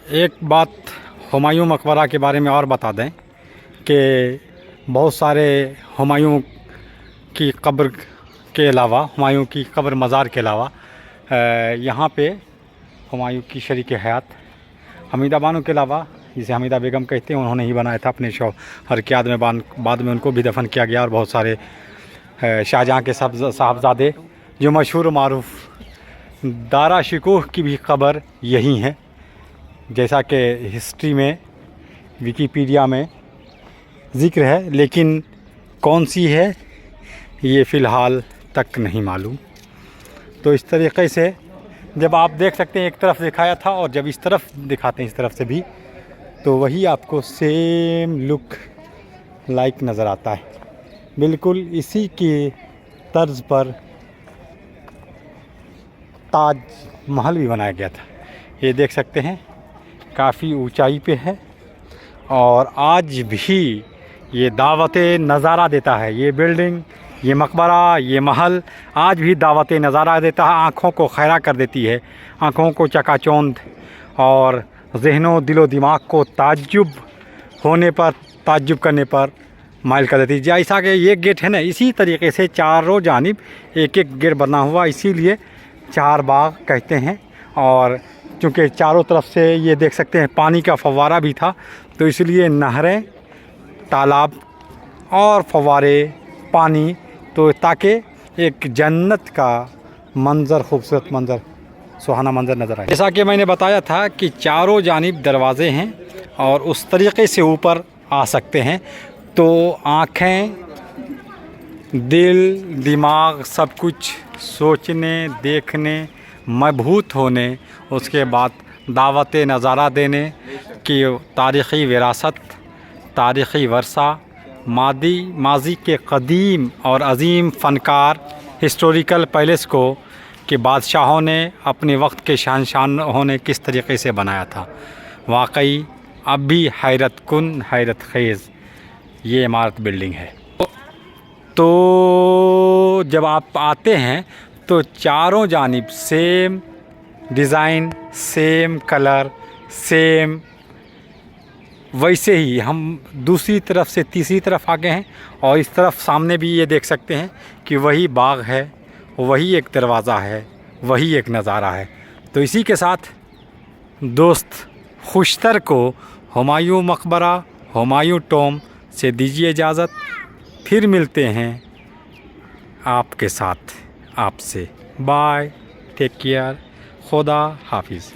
एक बात हुमायूं मकबरा के बारे में और बता दें कि बहुत सारे हुमायूं की कब्र के अलावा, हुमायूं की कब्र मज़ार के अलावा यहाँ पे हुमायूं की शरीक हयात हमीदा बानो के अलावा, जिसे हमीदा बेगम कहते हैं, उन्होंने ही बनाया था अपने शौहर की याद में। बाद में उनको भी दफन किया गया। और बहुत सारे शाहजहाँ के साहबजादे जो मशहूर मारूफ दारा शिकोह की भी कब्र यही है, जैसा कि हिस्ट्री में, विकिपीडिया में ज़िक्र है, लेकिन कौन सी है ये फ़िलहाल तक नहीं मालूम। तो इस तरीक़े से जब आप देख सकते हैं, एक तरफ दिखाया था और जब इस तरफ दिखाते हैं, इस तरफ से भी, तो वही आपको सेम लुक लाइक नज़र आता है। बिल्कुल इसी की तर्ज पर ताज महल भी बनाया गया था। ये देख सकते हैं, काफ़ी ऊंचाई पे है और आज भी ये दावत नज़ारा देता है। ये बिल्डिंग, ये मकबरा, ये महल आज भी दावत नज़ारा देता है। आँखों को खैरा कर देती है, आँखों को चकाचौंध और ज़हनों दिलो दिमाग को ताज्जुब करने पर माइल कर देती है। जैसा कि ये गेट है ना, इसी तरीके से चारों जानिब एक एक गेट बना हुआ, इसीलिए चार बाग कहते हैं। और चूँकि चारों तरफ से ये देख सकते हैं पानी का फव्वारा भी था, तो इसलिए नहरें, तालाब और फव्वारे, पानी, तो ताकि एक जन्नत का मंज़र, खूबसूरत मंज़र, सुहाना मंज़र नज़र आए। जैसा कि मैंने बताया था कि चारों जानिब दरवाज़े हैं और उस तरीक़े से ऊपर आ सकते हैं। तो आँखें, दिल, दिमाग सब कुछ सोचने, देखने, मबहूत होने, उसके बाद दावत नज़ारा देने की तारीख़ी विरासत, तारीख़ी वरसा, माजी के कदीम और अज़ीम फ़नकार हिस्टोरिकल पैलेस को कि बादशाहों ने अपने वक्त के शहंशाहों ने किस तरीक़े से बनाया था। वाकई अब भी हैरत कुन, हैरत खेज़ ये इमारत, बिल्डिंग है। तो जब आप आते हैं तो चारों जानिब same design, same colour, same, वैसे ही हम दूसरी तरफ से तीसरी तरफ आ गए हैं। और इस तरफ सामने भी ये देख सकते हैं कि वही बाग है, वही एक दरवाज़ा है, वही एक नज़ारा है। तो इसी के साथ दोस्त खुशतर को हुमायूं मकबरा, हुमायूं टॉम से दीजिए इजाज़त। फिर मिलते हैं आपके साथ, आपसे। बाय, टेक केयर, खुदा हाफिज़।